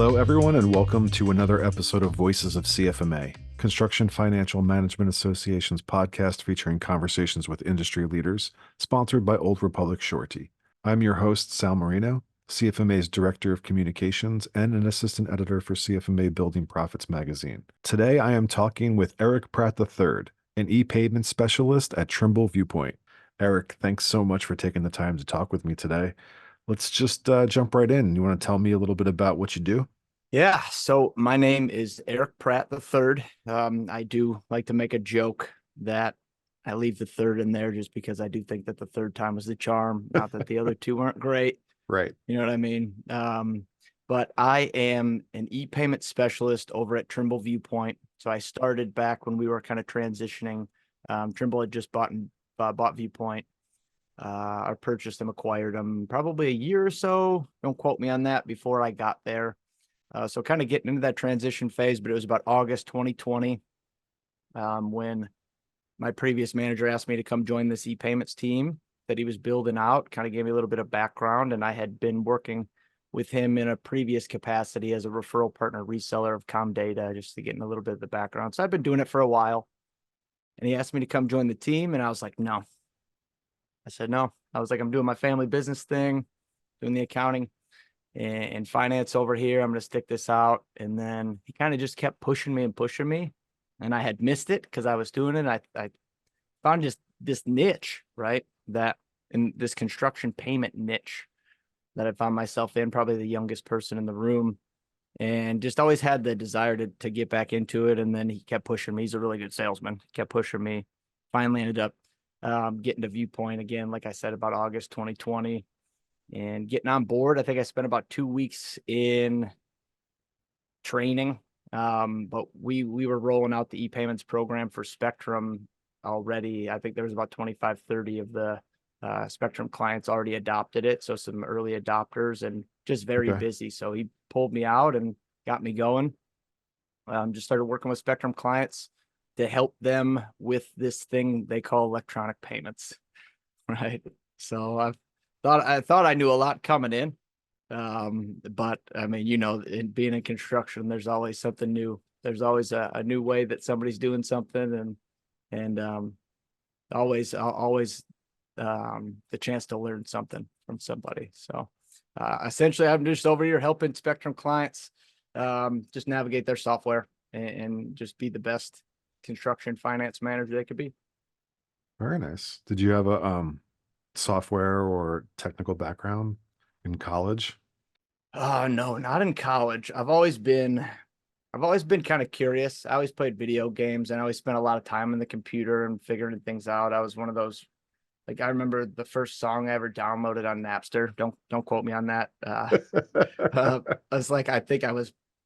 Hello, everyone, and welcome to another episode of Voices of CFMA, Construction Financial Management Association's podcast featuring conversations with industry leaders, sponsored by Old Republic Surety. I'm your host, Sal Marino, CFMA's Director of Communications and an Assistant Editor for CFMA Building Profits magazine. Today, I am talking with Eric Pratt III, an e-payment specialist at Trimble Viewpoint. Eric, thanks so much for taking the time to talk with me today. Let's just jump right in. You want to tell me a little bit about what you do? Yeah, so my name is Eric Pratt III. I do like to make a joke that I leave the third in there just because I do think that the third time was the charm. Not that the other two weren't great. Right. You know what I mean? But I am an e-payment specialist over at Trimble Viewpoint. So I started back when we were kind of transitioning. Trimble had just bought Viewpoint. I purchased them, acquired them probably a year or so. Don't quote me on that, before I got there. So kind of getting into that transition phase, but it was about August 2020 when my previous manager asked me to come join this e-payments team that he was building out. Kind of gave me a little bit of background, and I had been working with him in a previous capacity as a referral partner reseller of Comdata, just to get in a little bit of the background. So I've been doing it for a while, and he asked me to come join the team, and I was like, no. I said no. I was like, I'm doing my family business thing, doing the accounting and finance over here. I'm going to stick this out. And then he kind of just kept pushing me. And I had missed it because I was doing it. I found just this niche, right? That in this construction payment niche that I found myself in, probably the youngest person in the room, and just always had the desire to get back into it. And then he kept pushing me. He's a really good salesman. He kept pushing me. Finally ended up getting to Viewpoint again, like I said, about August 2020. And getting on board, I think I spent about 2 weeks in training. But we were rolling out the e-payments program for Spectrum already. I think there was about 25, 30 of the Spectrum clients already adopted it. So some early adopters, and just very busy. So he pulled me out and got me going. Just started working with Spectrum clients to help them with this thing they call electronic payments, right? So I thought I knew a lot coming in. But I mean, in being in construction, there's always something new. There's always a new way that somebody's doing something, and always the chance to learn something from somebody. So essentially, I'm just over here helping Spectrum clients just navigate their software and just be the best construction finance manager they could be. Very nice. Did you have a software or technical background in college? No, not in college. I've always been kind of curious. I always played video games, and I always spent a lot of time on the computer and figuring things out. I was one of those, like, I remember the first song I ever downloaded on Napster. Don't quote me on that. I was like, it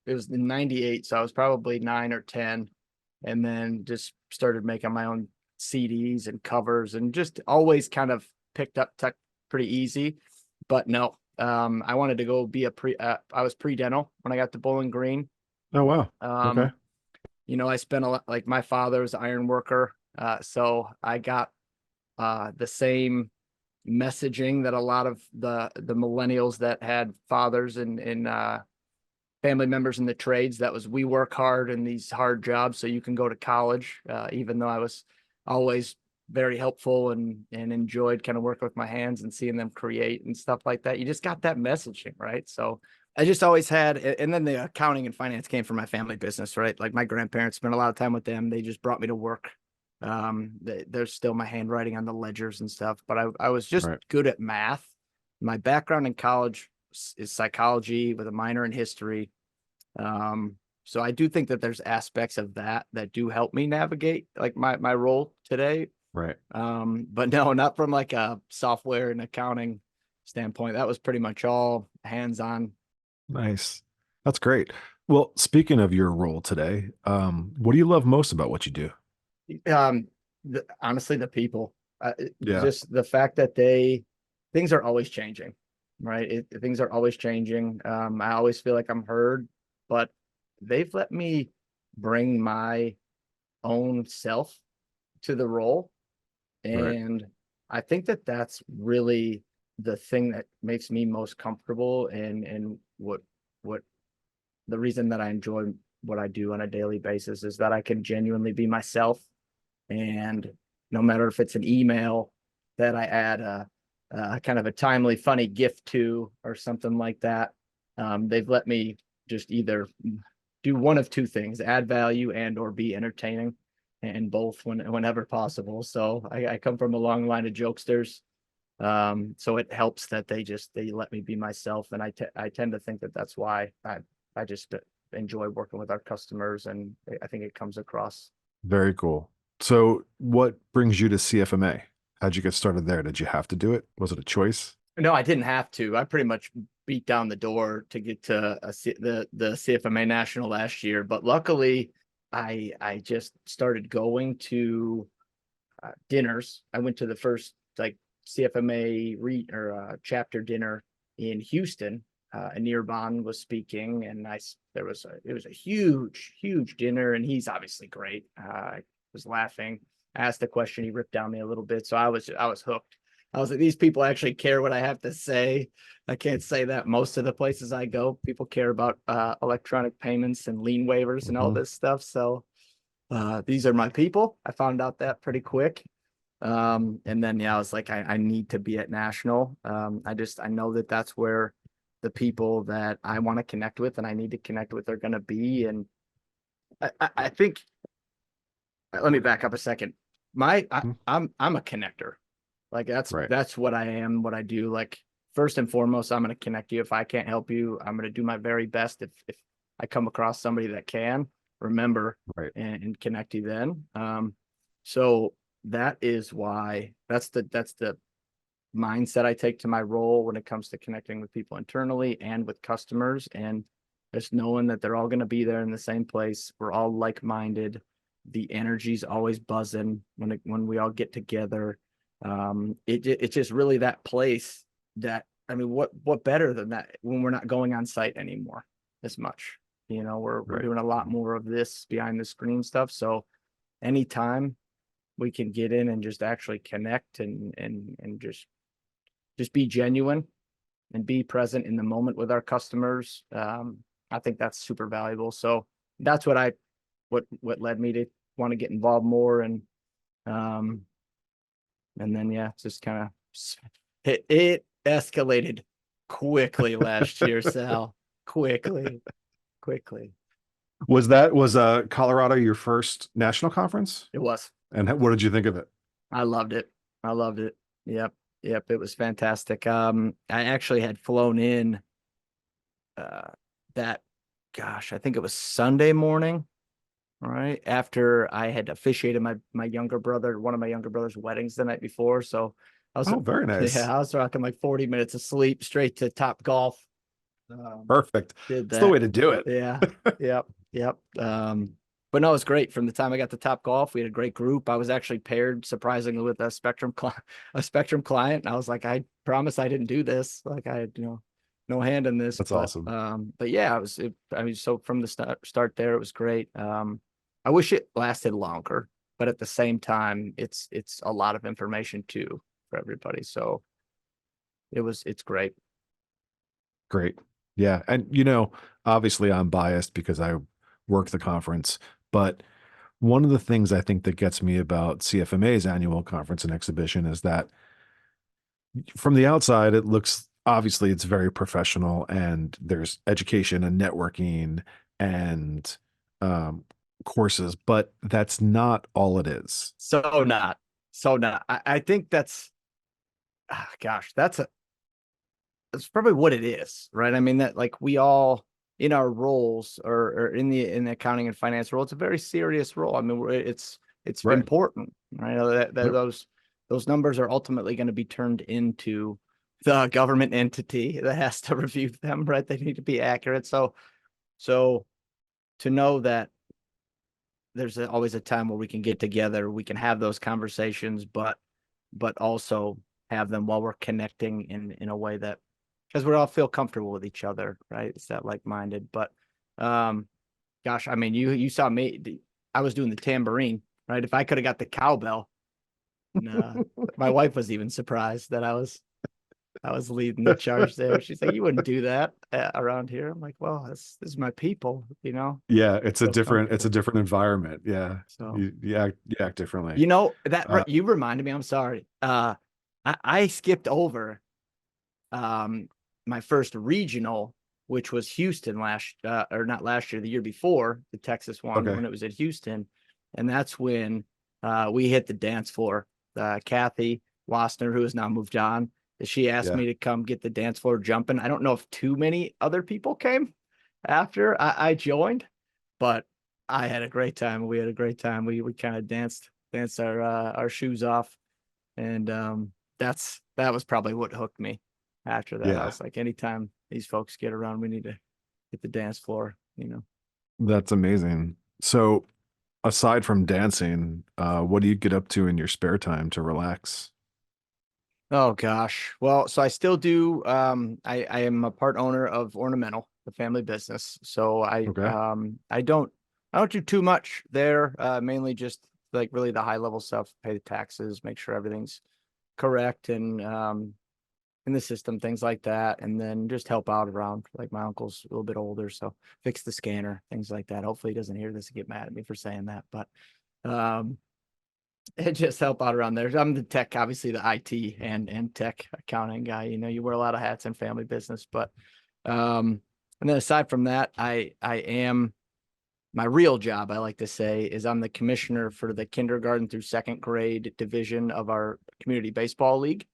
was in 98, so I was probably 9 or 10, and then just started making my own CDs and covers, and just always kind of picked up tech pretty easy. But no, I wanted to go be I was pre-dental when I got to Bowling Green. Oh, wow. Okay. I spent a lot, like, my father was an iron worker. So I got the same messaging that a lot of the millennials that had fathers and family members in the trades. That was, we work hard in these hard jobs so you can go to college. Even though I was always very helpful and enjoyed kind of working with my hands and seeing them create and stuff like that. You just got that messaging, right? So I just always had, and then the accounting and finance came from my family business, right? Like, my grandparents spent a lot of time with them. They just brought me to work. There's still my handwriting on the ledgers and stuff, but I was just good at math. My background in college is psychology with a minor in history. So I do think that there's aspects of that do help me navigate, like, my role today. Right. But no, not from like a software and accounting standpoint. That was pretty much all hands-on. Nice. That's great. Well, speaking of your role today, what do you love most about what you do? Honestly, the people. Yeah. Just the fact that things are always changing, right? Things are always changing. I always feel like I'm heard, but they've let me bring my own self to the role. Right. And I think that that's really the thing that makes me most comfortable, and what the reason that I enjoy what I do on a daily basis is that I can genuinely be myself. And no matter if it's an email that I add a kind of a timely, funny gift to or something like that, they've let me just either do one of two things: add value and or be entertaining, and both whenever possible. So I come from a long line of jokesters. So it helps that they let me be myself, and I tend to think that that's why I just enjoy working with our customers, and I think it comes across. Very cool. So what brings you to CFMA? How'd you get started there? Did you have to do it? Was it a choice? No, I didn't have to. I pretty much beat down the door to get to the CFMA National last year, but luckily I just started going to dinners. I went to the first like CFMA chapter dinner in Houston. Anir Bond was speaking, and it was a huge dinner, and he's obviously great. I was laughing. I asked a question, he ripped down me a little bit, so I was hooked. I was like, these people actually care what I have to say. I can't say that most of the places I go, people care about electronic payments and lien waivers and all this stuff. So these are my people. I found out that pretty quick. And then, yeah, I was like, I need to be at National. I know that that's where the people that I want to connect with and I need to connect with are going to be. And I think, let me back up a second. I'm a connector. Like that's what I am, what I do. Like first and foremost, I'm going to connect you. If I can't help you, I'm going to do my very best. If I come across somebody that can, remember and connect you then. So that is why that's the mindset I take to my role when it comes to connecting with people internally and with customers, and just knowing that they're all going to be there in the same place. We're all like-minded. The energy's always buzzing when we all get together. It's just really that place that, I mean, what better than that when we're not going on site anymore as much, we're doing a lot more of this behind the screen stuff. So anytime we can get in and just actually connect and just be genuine and be present in the moment with our customers, I think that's super valuable. So that's what led me to want to get involved more. And then, yeah, just kind of it escalated quickly last year, Sal. Quickly. Was Colorado your first national conference? It was. And what did you think of it? I loved it. Yep. It was fantastic. I actually had flown in I think it was Sunday morning, right after I had officiated one of my younger brother's weddings the night before. So I was very nice. Yeah, I was rocking like 40 minutes of sleep straight to Top Golf. Perfect. That's the way to do it. Yeah. Yep. But no, it was great. From the time I got to Top Golf, we had a great group. I was actually paired surprisingly with a Spectrum client. And I was like, I promise I didn't do this. Like I had, no hand in this. That's awesome. But yeah, so from the start there, it was great. I wish it lasted longer, but at the same time, it's a lot of information too for everybody. So it's great. Great. Yeah. And, obviously I'm biased because I work the conference, but one of the things I think that gets me about CFMA's annual conference and exhibition is that from the outside, it looks, obviously it's very professional and there's education and networking and courses, but that's not all it is. So not. I think that's probably what it is, right? I mean, that like we all in our roles or in the accounting and finance role, it's a very serious role. I mean, it's important, right? Those numbers are ultimately going to be turned into the government entity that has to review them, right? They need to be accurate. So to know that there's always a time where we can get together, we can have those conversations, but also have them while we're connecting in a way that, because we all feel comfortable with each other, right? It's that like-minded. But gosh, I mean, you saw me, I was doing the tambourine, right? If I could have got the cowbell, my wife was even surprised that I I was leading the charge there. She's like, you wouldn't do that around here. I'm like, well, this is my people, you know. Yeah, Feel it's a comfortable. different environment. Yeah. So, You act differently. you know, that Uh, you reminded me, I'm sorry. I skipped over um my first regional, which was Houston or not last year, the year before, the Texas one okay. when it was at Houston. And that's when we hit the dance floor. Kathy Lossner, who has now moved on, she asked Yeah. me to come get the dance floor jumping. I don't know if too many other people came after I joined, but I had a great time. We had a great time. We kind of danced our shoes off, and that was probably what hooked me. After that, I Yeah. was like, anytime these folks get around, we need to hit the dance floor, you know. That's amazing. So, aside from dancing, what do you get up to in your spare time to relax? Oh gosh. Well, so I still do I am a part owner of Ornamental, the family business. So Okay. I don't do too much there. Mainly just like really the high level stuff, pay the taxes, make sure everything's correct and in the system, things like that, and then just help out around. Like my uncle's a little bit older, so fix the scanner, things like that. Hopefully he doesn't hear this and get mad at me for saying that, but um it just help out around there. I'm the tech, obviously the IT and tech accounting guy. You know, you wear a lot of hats in family business, but and then aside from that, I am my real job, I like to say, is I'm the commissioner for the kindergarten through second grade division of our community baseball league.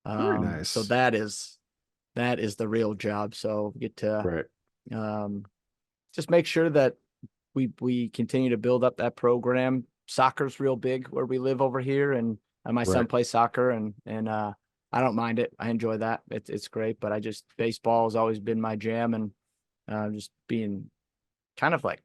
Very So nice. that is the real job. So we get to Right. um just make sure that we continue to build up that program. Soccer's real big where we live over here, and my son Right. plays soccer, and I don't mind it. I enjoy that. It's great, but I just baseball has always been my jam, and just being kind of like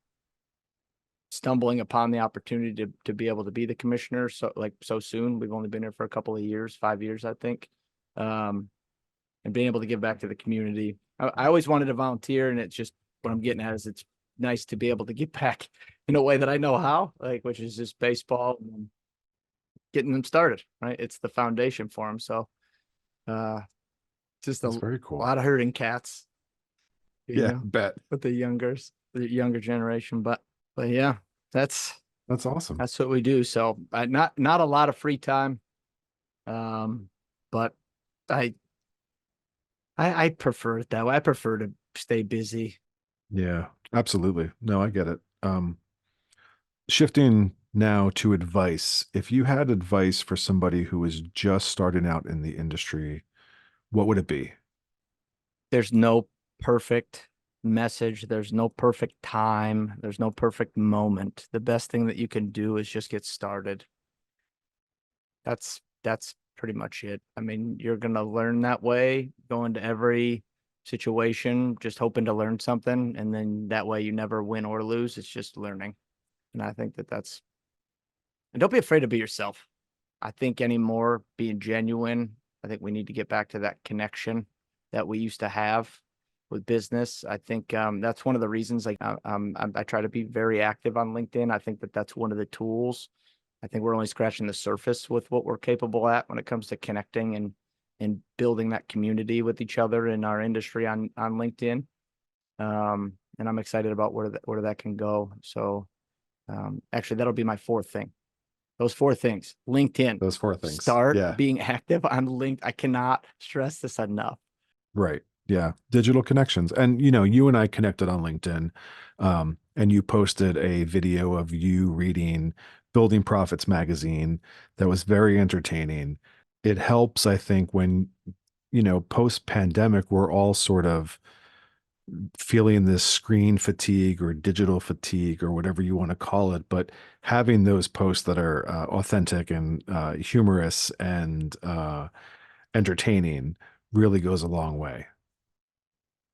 stumbling upon the opportunity to be able to be the commissioner so soon. We've only been here for a couple of years, 5 years, I think. Um, and being able to give back to the community. I always wanted to volunteer, and it's just what I'm getting at is it's nice to be able to give back in a way that I know how, like, which is just baseball and getting them started, right? It's the foundation for them. So uh just That's a very cool. lot of herding cats, you Yeah, know, bet. with the younger generation. But yeah, that's That's awesome. that's what we do. So not a lot of free time. Um, but I I prefer it that way. I prefer to stay busy. Yeah, absolutely. No, I get it. Shifting now to advice. If you had advice for somebody who is just starting out in the industry, what would it be? There's no perfect message. There's no perfect time. There's no perfect moment. The best thing that you can do is just get started. That's pretty much it. I mean, you're gonna learn that way, go into every situation, just hoping to learn something, and then that way you never win or lose. It's just learning. And I think that that's and don't be afraid to be yourself. I think anymore being genuine. I think we need to get back to that connection that we used to have with business. I think that's one of the reasons. Like I try to be very active on LinkedIn. I think that that's one of the tools. I think we're only scratching the surface with what we're capable at when it comes to connecting and building that community with each other in our industry on LinkedIn. And I'm excited about where that can go. So actually, that'll be my fourth thing. Those four things. LinkedIn. Those four things. Start Yeah, being active on LinkedIn. I cannot stress this enough. right. Yeah, digital connections. And you and I connected on LinkedIn, and you posted a video of you reading Building Profits magazine that was very entertaining. It helps, I think, when post pandemic, we're all sort of feeling this screen fatigue or digital fatigue or whatever you want to call it, but having those posts that are authentic and humorous and entertaining really goes a long way.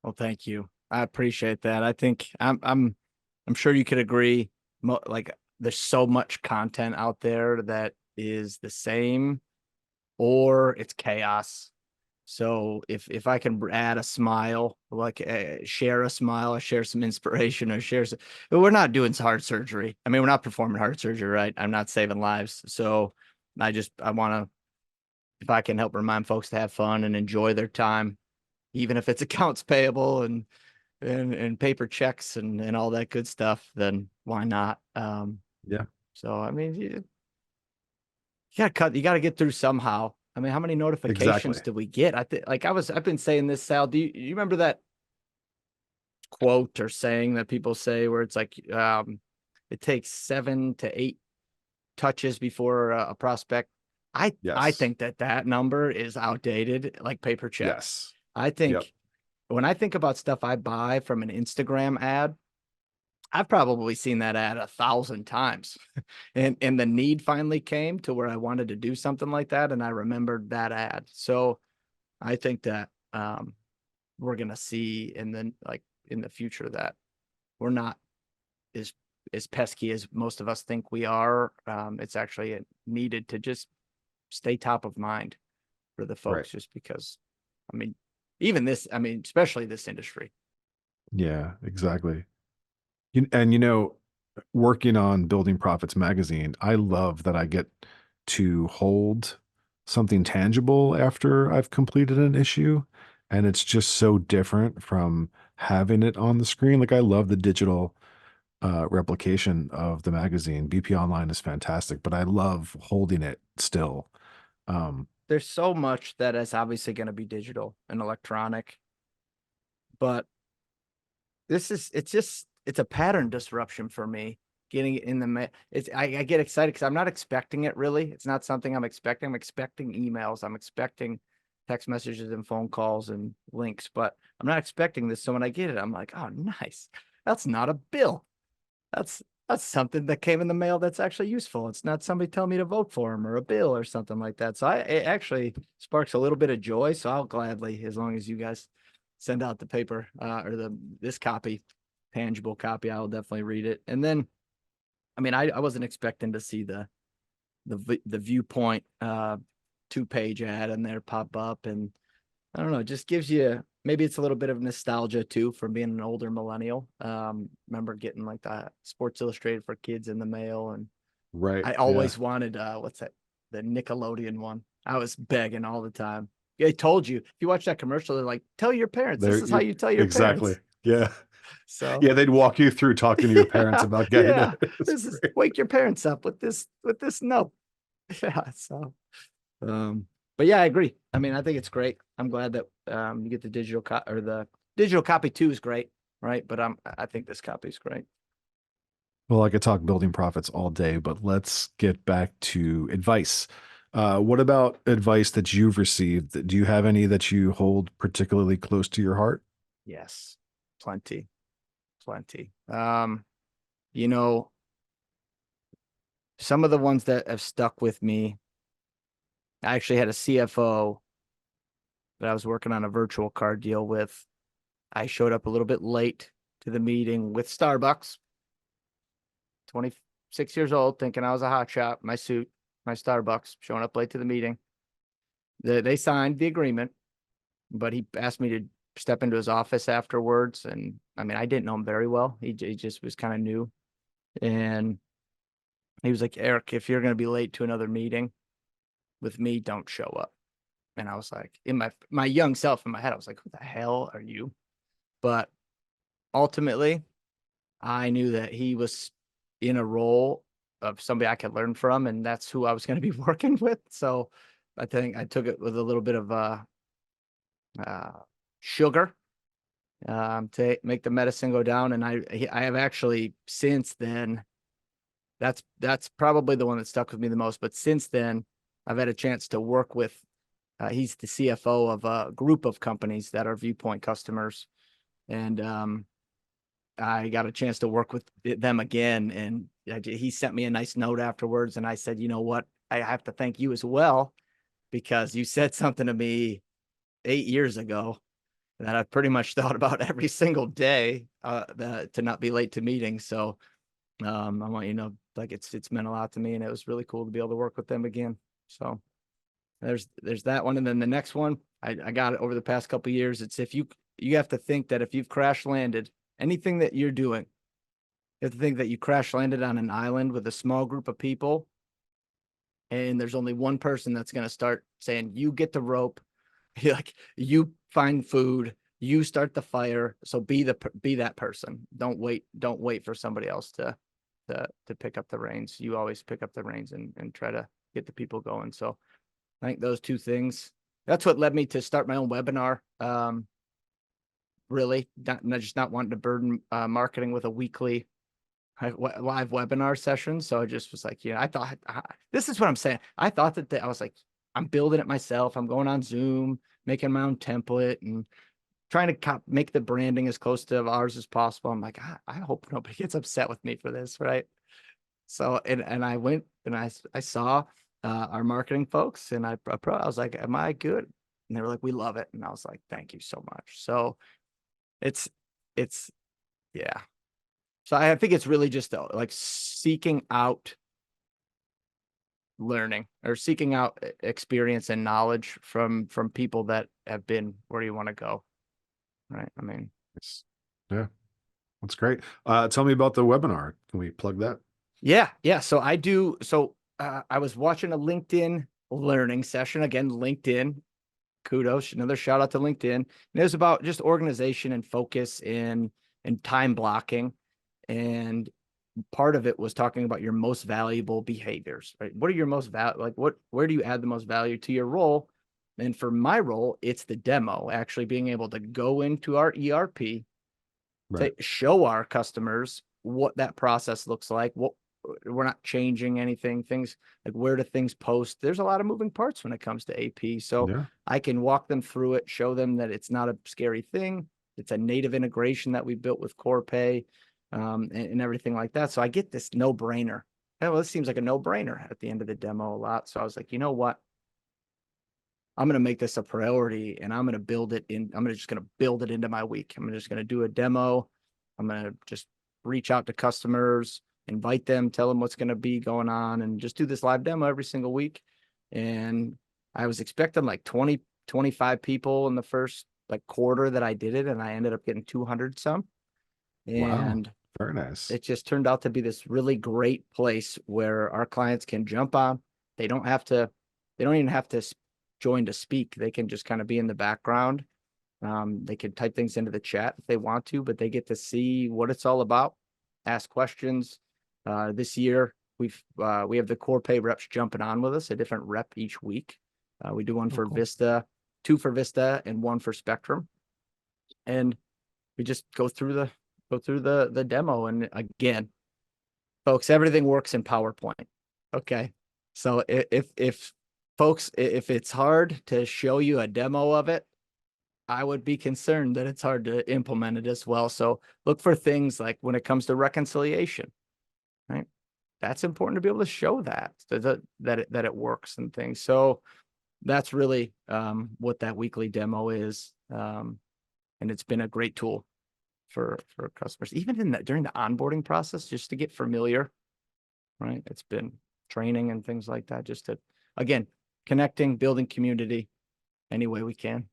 Well, thank you. I appreciate that. I think I'm sure you could agree. Like there's so much content out there that is the same or it's chaos. So if I can add a smile, like share a smile, or share some inspiration, or we're not doing heart surgery. I mean, we're not performing heart surgery, right? I'm not saving lives. So I want to if I can help remind folks to have fun and enjoy their time, even if it's accounts payable and paper checks and all that good stuff, then why not? Yeah, So I mean, you got to get through somehow. I mean, how many notifications exactly. do we get? I think I've been saying this, Sal. You remember that quote or saying that people say where it's like, it takes 7 to 8 touches before a prospect? I Yes. think that number is outdated, like paper checks. Yes. I Yep. think when I think about stuff I buy from an Instagram ad, I've probably seen that ad 1,000 times. And the need finally came to where I wanted to do something like that. And I remembered that ad. So I think that we're gonna see in the future that we're not as pesky as most of us think we are. It's actually needed to just stay top of mind for the Right. folks, just because, I mean, especially this industry. Yeah, exactly. And working on Building Profits magazine, I love that I get to hold something tangible after I've completed an issue. And it's just so different from having it on the screen. Like I love the digital replication of the magazine. BP Online is fantastic, but I love holding it still. Um, There's so much that is obviously going to be digital and electronic, but it's a pattern disruption for me getting it in the I get excited because I'm not expecting it really. It's not something I'm expecting. I'm expecting emails. I'm expecting text messages and phone calls and links, but I'm not expecting this. So when I get it, I'm like, oh, nice. That's not a bill. That's that's something that came in the mail that's actually useful. It's not somebody telling me to vote for him or a bill or something like that. So it actually sparks a little bit of joy. So I'll gladly, as long as you guys send out the paper or this copy, tangible copy, I'll definitely read it. And then, I mean, I wasn't expecting to see the Viewpoint 2-page ad in there pop up, and I don't know, it just gives you, maybe it's a little bit of nostalgia too from being an older millennial. Remember getting like the Sports Illustrated for Kids in the mail, and right. I Yeah. always wanted what's that? The Nickelodeon one. I was begging all the time. They told you, if you watch that commercial, they're like, tell your parents. This is how you tell your Exactly. parents. Yeah. So Yeah. They'd walk you through talking to your parents yeah, about getting yeah. it. It's This is great. wake your parents up with this note. Yeah. So but yeah, I agree. I mean, I think it's great. I'm glad that you get the the digital copy too is great, right? But I think this copy is great. Well, I could talk building profits all day, but let's get back to advice. What about advice that you've received? Do you have any that you hold particularly close to your heart? Yes, plenty, plenty. You know, some of the ones that have stuck with me. I actually had a CFO that I was working on a virtual card deal with. I showed up a little bit late to the meeting with Starbucks. 26 years old, thinking I was a hot shot, my suit, my Starbucks, showing up late to the meeting. They signed the agreement, but he asked me to step into his office afterwards. And I mean, I didn't know him very well. He just was kind of new. And he was like, Eric, if you're going to be late to another meeting with me, don't show up. And I was like, in my young self in my head, I was like, who the hell are you? But ultimately, I knew that he was in a role of somebody I could learn from, and that's who I was going to be working with. So I think I took it with a little bit of uh, sugar to make the medicine go down. And I have actually since then, that's probably the one that stuck with me the most. But since then, I've had a chance to work with. He's the CFO of a group of companies that are Viewpoint customers, and I got a chance to work with them again. And he sent me a nice note afterwards, and I said, you know what, I have to thank you as well, because you said something to me 8 years ago that I've pretty much thought about every single day, to not be late to meetings. So I want you to know, like, it's meant a lot to me, and it was really cool to be able to work with them again. So there's that one. And then the next one, I got it over the past couple of years. It's if you have to think that if you've crash landed anything that you're doing, you have to think that you crash landed on an island with a small group of people. And there's only one person that's going to start saying, you get the rope, like you find food, you start the fire. So be that person. Don't wait for somebody else to pick up the reins. You always pick up the reins and try to get the people going. So I think those two things, that's what led me to start my own webinar. Really not wanting to burden marketing with a weekly live webinar session. So I just was like, I thought this is what I'm saying. I thought that I was like, I'm building it myself. I'm going on Zoom, making my own template and trying to make the branding as close to ours as possible. I'm like, I hope nobody gets upset with me for this. Right. So, and I went and I saw our marketing folks and I was like, am I good? And they were like, we love it. And I was like, thank you so much. So it's, yeah. So I think it's really just like seeking out learning or seeking out experience and knowledge from people that have been where you want to go. Right. I mean, yeah, that's great. Tell me about the webinar. Can we plug that? Yeah. So I do. So I was watching a LinkedIn learning session. Again, LinkedIn, kudos, another shout out to LinkedIn. And it was about just organization and focus and time blocking. And part of it was talking about your most valuable behaviors, right? What are your most where do you add the most value to your role? And for my role, it's the demo, actually being able to go into our ERP, Right. show our customers what that process looks like, what we're not changing anything, things like where do things post. There's a lot of moving parts when it comes to AP. So Yeah. I can walk them through it, show them that it's not a scary thing. It's a native integration that we built with Corpay and everything like that. So I get this no-brainer. Well, this seems like a no-brainer at the end of the demo a lot. So I was like, you know what? I'm going to make this a priority and I'm going to build it in. I'm just going to build it into my week. I'm just going to do a demo. I'm going to just reach out to customers, invite them, tell them what's going to be going on, and just do this live demo every single week. And I was expecting like 20, 25 people in the first like quarter that I did it. And I ended up getting 200 some. And Wow. Very nice. it just turned out to be this really great place where our clients can jump on. They don't even have to join to speak. They can just kind of be in the background. They can type things into the chat if they want to, but they get to see what it's all about, ask questions. This year, we have the Corpay reps jumping on with us, a different rep each week. We do one for cool. Vista, 2 for Vista, and 1 for Spectrum. And we just go through the demo. And again, folks, everything works in PowerPoint. Okay. So if folks, if it's hard to show you a demo of it, I would be concerned that it's hard to implement it as well. So look for things like when it comes to reconciliation, right? That's important to be able to show that it works and things. So that's really what that weekly demo is. And it's been a great tool for customers, even during the onboarding process, just to get familiar, right? It's been training and things like that, just to, again, connecting, building community any way we can.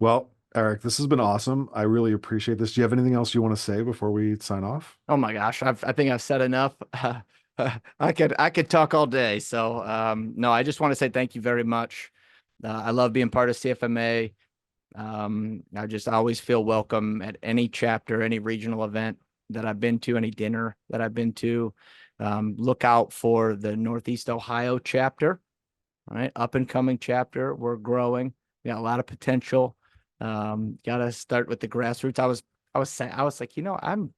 Well, Eric, this has been awesome. I really appreciate this. Do you have anything else you want to say before we sign off? Oh my gosh, I think I've said enough. I could talk all day. So no, I just want to say thank you very much. I love being part of CFMA. I just always feel welcome at any chapter, any regional event that I've been to, any dinner that I've been to. Look out for the Northeast Ohio chapter, right? Up and coming chapter. We're growing. We got a lot of potential. Got to start with the grassroots. I was like, I'm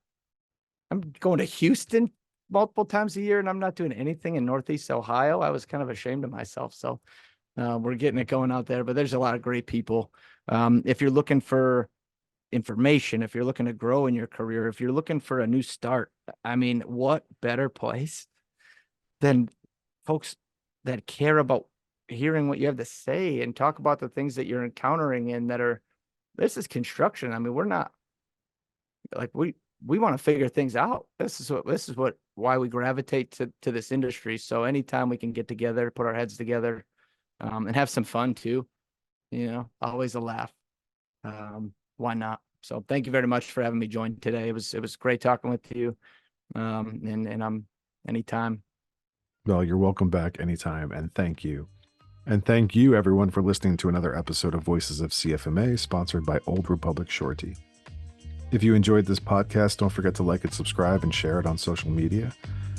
going to Houston multiple times a year and I'm not doing anything in Northeast Ohio. I was kind of ashamed of myself. So we're getting it going out there, but there's a lot of great people. If you're looking for information, if you're looking to grow in your career, if you're looking for a new start, I mean, what better place than folks that care about hearing what you have to say and talk about the things that you're encountering and this is construction. I mean, we're not like, we want to figure things out. This is why we gravitate to this industry. So anytime we can get together, put our heads together, and have some fun too, always a laugh. Why not? So thank you very much for having me join today. It was great talking with you. And I'm anytime Well, you're welcome back anytime, and thank you. And thank you, everyone, for listening to another episode of Voices of CFMA, sponsored by Old Republic Surety. If you enjoyed this podcast, don't forget to like and subscribe and share it on social media.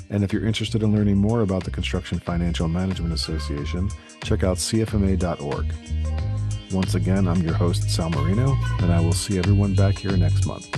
And if you're interested in learning more about the Construction Financial Management Association, check out cfma.org. Once again, I'm your host, Sal Marino, and I will see everyone back here next month.